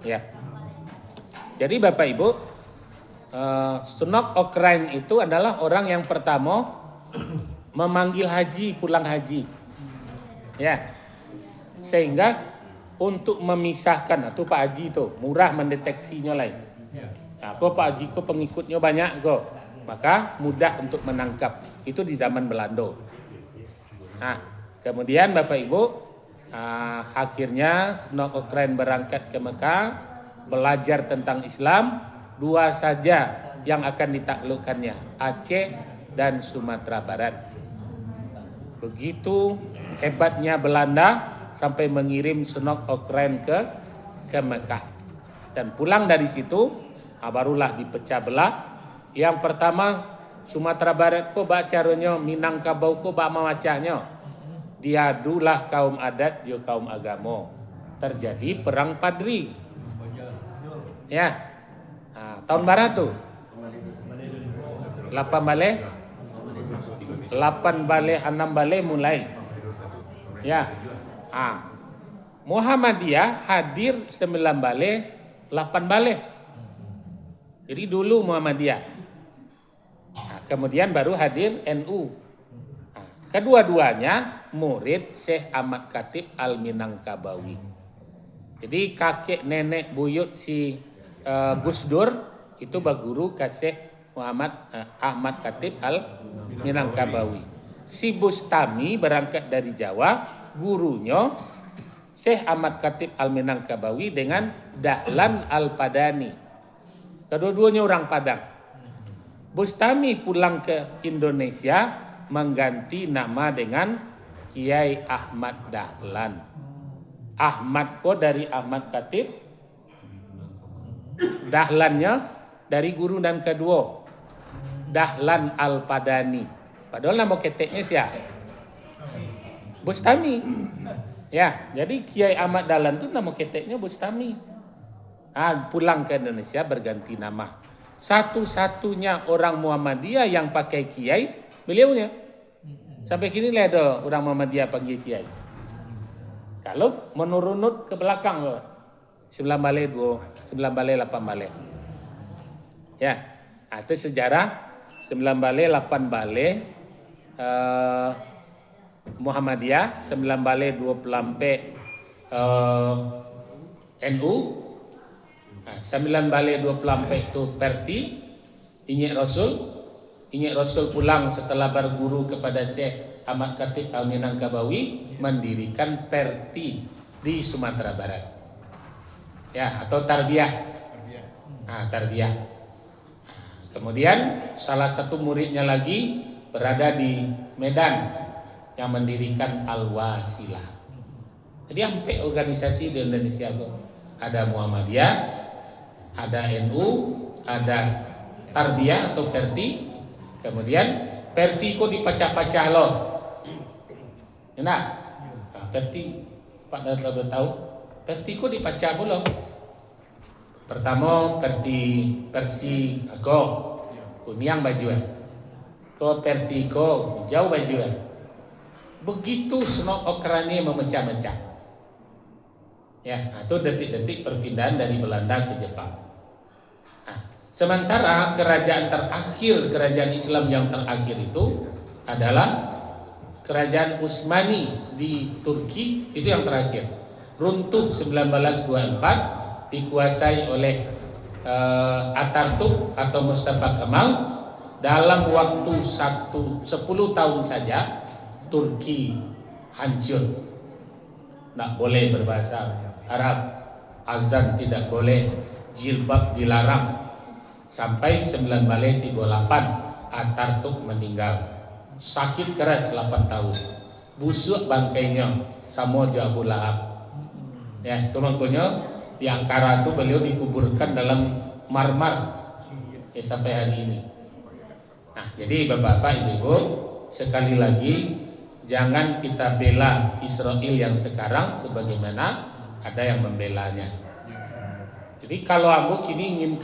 Ya. Jadi Bapak Ibu, Snog Okrem itu adalah orang yang pertama memanggil haji pulang haji. Ya. Sehingga untuk memisahkan atau Pak Haji itu murah mendeteksinya lain. Nah, kok Pak Haji kok pengikutnya banyak kok, maka mudah untuk menangkap. Itu di zaman Belanda. Nah, kemudian Bapak Ibu, akhirnya Snog Okrem berangkat ke Mekah, belajar tentang Islam. Dua saja yang akan ditaklukkannya, Aceh dan Sumatera Barat. Begitu hebatnya Belanda sampai mengirim Snog Okrem ke Mekah. Dan pulang dari situ, barulah dipecah belah. Yang pertama Sumatera Barat ko ba caranya, Minangkabau ko ba mamacanya. Diadulah kaum adat jo kaum agama. Terjadi perang Padri. Ya. Nah, tahun berapa tuh? 8 balik 6 balik mulai. Ya. Muhammadiyah hadir 9 balik 8 balik. Jadi dulu Muhammadiyah. Nah, kemudian baru hadir NU. Nah, kedua-duanya murid Syekh Ahmad Khatib Al-Minangkabawi. Jadi kakek nenek buyut si Gus Dur itu berguru ke Syekh Ahmad Khatib Al-Minangkabawi. Si Bustami berangkat dari Jawa, gurunya Syekh Ahmad Khatib Al-Minangkabawi dengan Dahlan Al-Padani. Kedua-duanya orang Padang. Bustami pulang ke Indonesia mengganti nama dengan Kiai Ahmad Dahlan. Ahmad kok dari Ahmad Khatib, Dahlannya dari guru dan kedua, Dahlan Al-Padani. Padahal nama keteknya siapa? Bustami. Ya, jadi Kiai Ahmad Dahlan itu nama keteknya Bustami. Pulang ke Indonesia berganti nama. Satu-satunya orang Muhammadiyah yang pakai Kiai, beliaunya. Sampai kini ada orang Muhammadiyah panggil Kiai. Kalau menurunut ke belakang 9 balik 9 balik 8 balik. Ya, itu sejarah 9 balik 8 balik Muhammadiyah, 9 balik 2 pelampe NU, 9 balik 2 pelampe itu Perti, Inyek Rasul pulang setelah berguru kepada Syekh Ahmad Khatib Al-Minangkabawi, mendirikan Perti di Sumatera Barat. Ya, atau Tarbiyah. Tarbiyah. Kemudian salah satu muridnya lagi berada di Medan yang mendirikan Al-Wasilah. Jadi sampai organisasi di Indonesia itu ada Muhammadiyah, ada NU, ada Tarbiyah atau Perti. Kemudian Perti kok dipacah-pacah loh. Enak? Perti Pak Dato' tahu? Perti kok dipacah belum? Pertama Persi Ago Kumiang baju ko Perti ko jauh baju. Begitu senok okrani memecah-mecah. Ya, itu detik-detik perpindahan dari Belanda ke Jepang. Sementara kerajaan Islam yang terakhir itu adalah kerajaan Utsmani di Turki, itu yang terakhir. Runtuh 1924, dikuasai oleh Atatürk atau Mustafa Kemal. Dalam waktu 10 tahun saja Turki hancur. Tidak boleh berbahasa Arab, azan tidak boleh, jilbab dilarang. Sampai 1938 Atatürk meninggal. Sakit keras 8 tahun. Busuk bangkainya sama Abu Lahab. Ya, itu makanya di Ankara itu beliau dikuburkan dalam marmer sampai hari ini. Nah, jadi Bapak-bapak, Ibu-ibu, sekali lagi jangan kita bela Israel yang sekarang sebagaimana ada yang membelanya. Jadi kalau aku kini ingin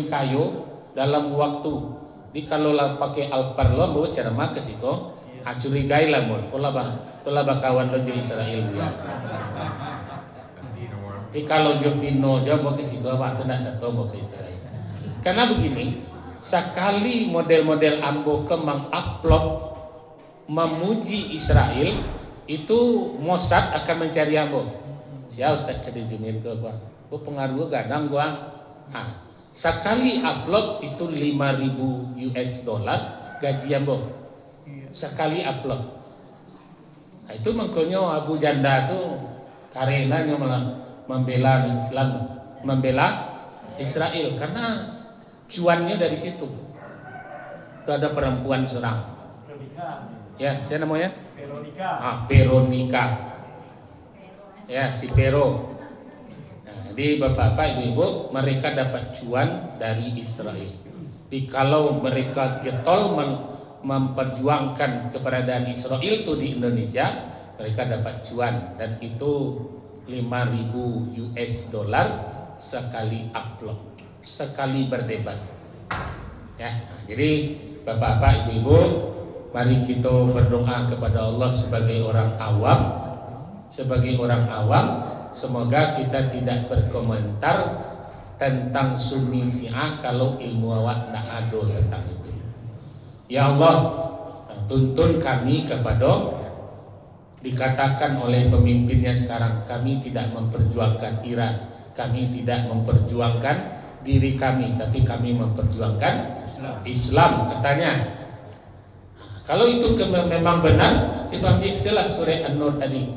kayo dalam waktu ini kalau lah pakai alparlo bawa cerama ke situ curigai lah mul kola bakawan lo Israel ya. Jadi kalau jo pino jo bawa ke situ apa tu nak satu bawa ke Israel. Karena begini, sekali model-model ambo ke mengupload memuji Israel itu Mossad akan mencari ambo. Siapa Ustaz kedejumin ke gua pengaruh gadang gua. Sekali upload itu 5.000 US dollar gaji ambo. Sekali upload. Nah, itu makanya Abu Janda tuh karenanya malah membela Islam, membela Israel karena cuannya dari situ. Itu ada perempuan serang. Ya, siapa namanya? Veronica. Ya, si Pero. Jadi Bapak-bapak, Ibu-ibu, mereka dapat cuan dari Israel. Jadi kalau mereka getol memperjuangkan keberadaan Israel itu di Indonesia, mereka dapat cuan dan itu 5.000 US dollar sekali upload, sekali berdebat. Ya, jadi Bapak-bapak, Ibu-ibu, mari kita berdoa kepada Allah sebagai orang awam, semoga kita tidak berkomentar tentang Sunni Syiah kalau ilmu awak nak ado tentang itu. Ya Allah, tuntun kami kepada, dikatakan oleh pemimpinnya sekarang, kami tidak memperjuangkan Iran, kami tidak memperjuangkan diri kami, tapi kami memperjuangkan Islam katanya. Kalau itu memang benar, kita ambil jelas surah An-Nur tadi.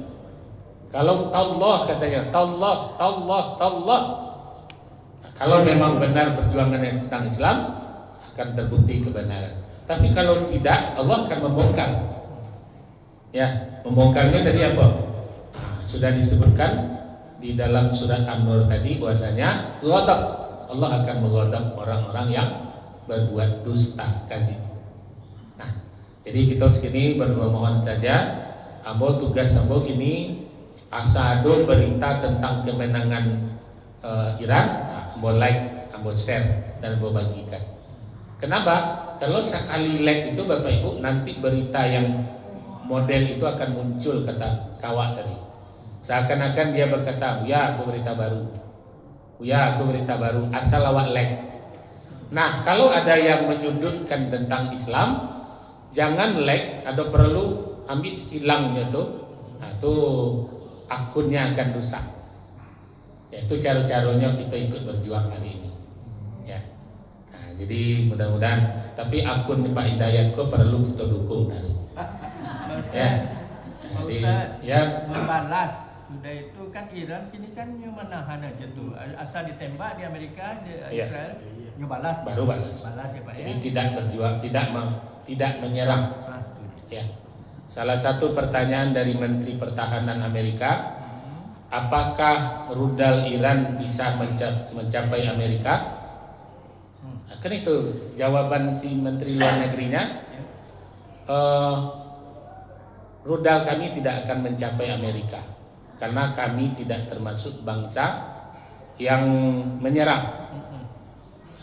Kalau Allah katanya, Allah. Kalau memang benar perjuangan tentang Islam, akan terbukti kebenaran. Tapi kalau tidak, Allah akan membongkar. Ya, membongkarnya dari apa? Sudah disebutkan di dalam surat An-Nur tadi bahwasanya ghadab, Allah akan mengghadab orang-orang yang berbuat dusta, kadzib. Nah, jadi kita segini bermohon saja, ambo tugas ambo kini asado berita tentang kemenangan Iran, ambo like, ambo share dan ambo bagikan. Kenapa? Kalau sekali like itu Bapak Ibu nanti berita yang model itu akan muncul, kata kawat tadi. Seakan-akan dia berkata, ya aku berita baru, ya aku berita baru, asal awak like. Nah, kalau ada yang menyudutkan tentang Islam, jangan like, ada perlu ambil silangnya tuh. Nah, tuh akunnya akan rusak. Ya, itu cara-caranya kita ikut berjuang hari ini. Ya. Nah, jadi mudah-mudahan. Tapi akun Pak Hidayat kok perlu kita dukung tadi. Ya. Jadi, ya membalas. Sudah itu kan Iran kini kan menahan aja tuh. Asal ditembak di Amerika, di Israel, ngebalas. Baru balas. Balas ya Pak ya. Jadi tidak berjuang, tidak menyerang. Ya. Salah satu pertanyaan dari Menteri Pertahanan Amerika, apakah rudal Iran bisa mencapai Amerika? Nah, kan itu jawaban si Menteri Luar Negerinya. Rudal kami tidak akan mencapai Amerika karena kami tidak termasuk bangsa yang menyerang.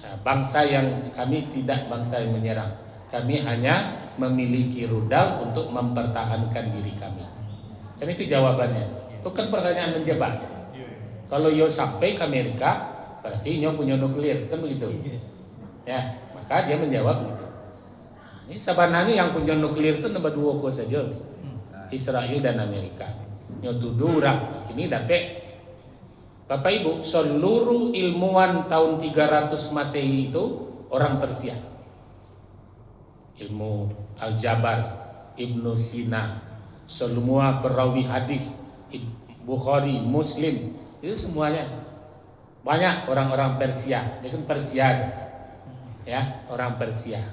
Nah, bangsa yang kami tidak bangsa yang menyerang. Kami hanya memiliki rudal untuk mempertahankan diri kami. Kan itu jawabannya. Itu kan pertanyaan menjebak. Kalau yo sampai ke Amerika, berarti nyo punya nuklir, kan begitu. Ya, maka dia menjawab gitu. Ini sebenarnya yang punya nuklir itu nomor 2 kok saja. Israel dan Amerika. Nyo tuduh orang. Ini dapat. Bapak Ibu, seluruh ilmuwan tahun 300 Masehi itu orang Persia. Ilmu Al-Jabar, Ibnu Sina, semua perawi hadis, Bukhari, Muslim, itu semuanya banyak orang-orang Persia. Dia kan Persia, ya, orang Persia.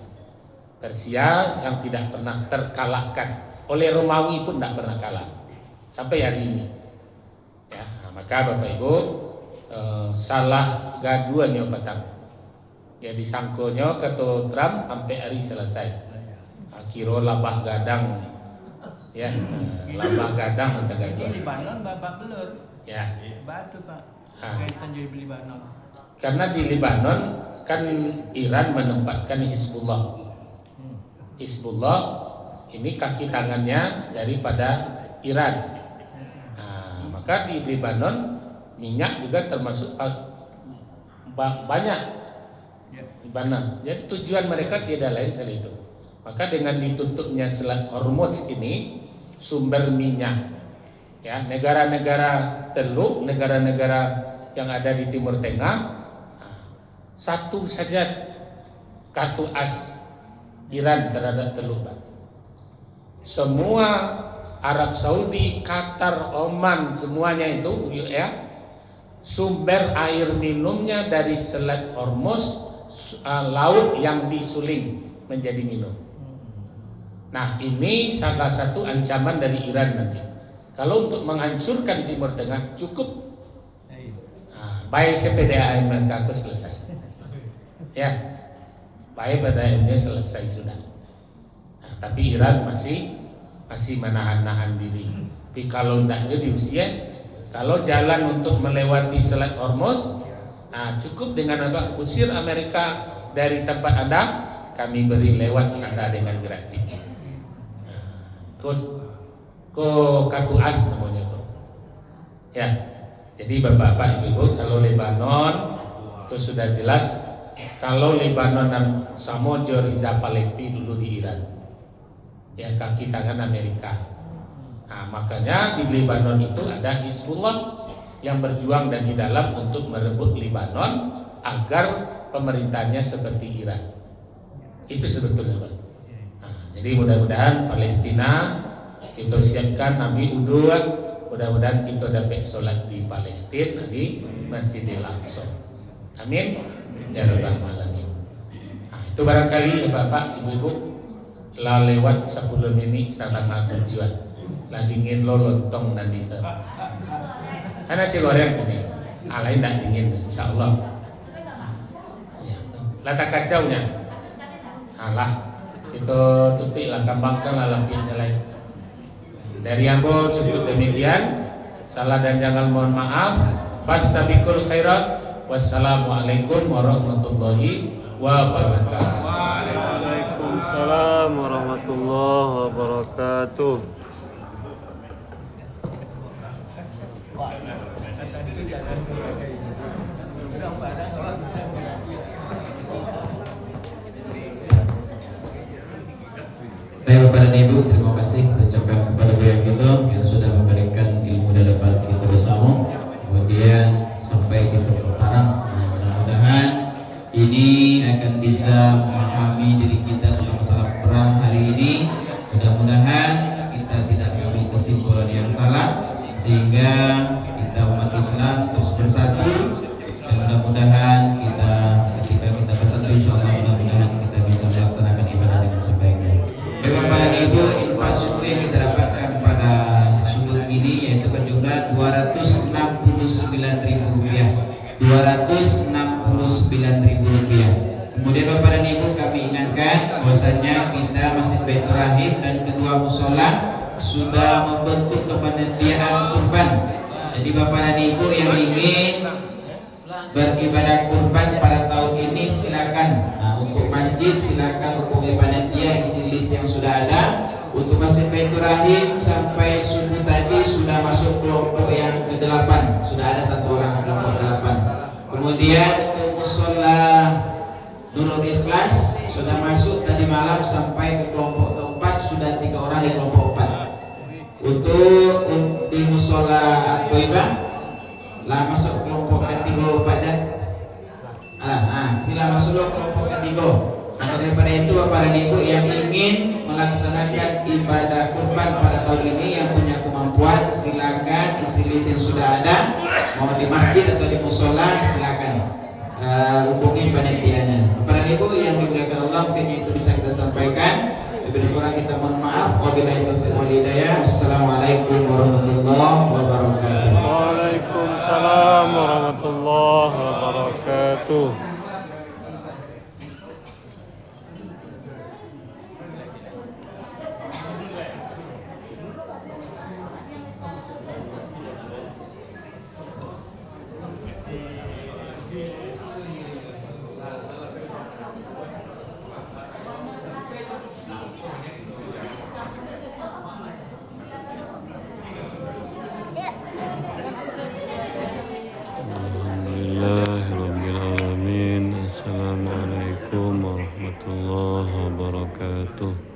Persia yang tidak pernah terkalahkan oleh Romawi pun tidak pernah kalah sampai hari ini. Ya, nah, maka Bapak Ibu salah gaduannya petang. Ya disangkonya ketua Trump sampai hari selesai. Kira labah gadang, ya labah gadang untuk gaduan. Di Libanon babak belur. Ya. Batu Pak. Kaitan jadi di Libanon. Karena di Libanon kan Iran menempatkan Hizbullah. Hizbullah ini kaki tangannya daripada Iran. Nah, maka di Libanon minyak juga termasuk banyak. Libanon. Jadi tujuan mereka tidak lain selain itu. Maka dengan ditutupnya Selat Hormuz ini sumber minyak, ya negara-negara Teluk, negara-negara yang ada di Timur Tengah, satu saja kartu as Iran terhadap Teluk. Semua Arab Saudi, Qatar, Oman, semuanya itu ya sumber air minumnya dari Selat Hormuz, laut yang disuling menjadi minum. Nah, ini salah satu ancaman dari Iran nanti. Kalau untuk menghancurkan Timur Tengah cukup baik CPDAM mereka selesai. Ya, baik PDAM-nya selesai sudah. Nah, tapi Iran masih menahan-nahan diri. Tapi kalau tidaknya diusir, kalau jalan untuk melewati Selat Hormuz, nah cukup dengan apa? Usir Amerika dari tempat Anda, kami beri lewat Anda dengan gratis. Ko kartu as namanya tuh. Ya. Jadi Bapak-bapak Ibu, kalau Lebanon itu sudah jelas. Kalau Lebanon dan Samosir Riza Pahlavi dulu di Iran, ya kaki tangan Amerika. Nah, makanya di Lebanon itu ada Hizbullah yang berjuang dan di dalam untuk merebut Lebanon agar pemerintahnya seperti Iran. Itu sebetulnya, Pak. Nah, jadi mudah-mudahan Palestina kita siapkan Nabi Udua, mudah-mudahan kita dapat sholat di Palestina di Masjidil Aqsa. Amin. Ya Rabbal Alamin. Nah, itu barangkali Bapak Ibu-ibu lah lewat 10 menit setengah tujuan. Lah dingin lo lontong nanti sana. Karena si goreng ini, lain tak dingin, insyaallah. Ya. Lata kacaunya, alah kita tutik lah kembangkan lah lampinya lain. Dari Ambo cukup demikian. Salah dan jangan mohon maaf. Fastabiqul khairat. Wassalamualaikum warahmatullahi wabarakatuh. Waalaikumsalam warahmatullahi wabarakatuh. Wah, kata itu jangan berbagai. Kadang-kadang orang bisa berbagai. Baik Bapak dan Ibu, terima kasih ucapkan kepada pihak kita yang sudah memberikan ilmu di depan kita bersama. Kemudian sampai kita ke parang. Nah, mudah-mudahan ini akan bisa memahami diri kita dalam masalah perang hari ini. Mudah-mudahan kita tidak mengambil kesimpulan yang salah sehingga kita umat Islam terus bersatu, dan mudah-mudahan kita ketika kita bersatu insyaallah mudah-mudahan kita bisa melaksanakan ibadah dengan sebaiknya. Bapak dan Ibu, infak suku yang kita dapatkan pada subuh ini yaitu berjumlah Rp269.000. Rp269.000. Kemudian Bapak dan Ibu, kami ingatkan bahwasanya kita Masjid Baitur Rahim dan kedua musola sudah membentuk kepanitiaan kurban. Jadi Bapak dan Ibu yang ingin beribadah kurban pada tahun ini silakan. Nah, untuk masjid silakan hubungi panitia, isi list yang sudah ada. Untuk Masjid Baitur Rahim sampai subuh tadi sudah masuk kelompok yang ke-8. Sudah ada 1 orang kelompok 8. Kemudian untuk musola Nurul Ikhlas sudah masuk tadi malam sampai ke kelompok ke-4, sudah 3 orang di kelompok 4. Untuk di musola At-Thaibah lah masuk kelompok ketiga Pak Jan. Inilah masuk kelompok ketiga. Maka daripada itu Bapak dan Ibu yang ingin melaksanakan ibadah kurban pada tahun ini yang punya kemampuan silakan isi list yang sudah ada, mau di masjid atau di musola silakan hubungi panitianya. Bapak dan Ibu yang dimuliakan Allah, mungkin itu bisa kita sampaikan. Lebih kurang kita mohon maaf. Wabillahi taufiq wal hidayah. Assalamualaikum warahmatullahi wabarakatuh. Waalaikumsalam warahmatullahi wabarakatuh. Alhamdulillahirrabbilalamin. Assalamualaikum warahmatullahi wabarakatuh.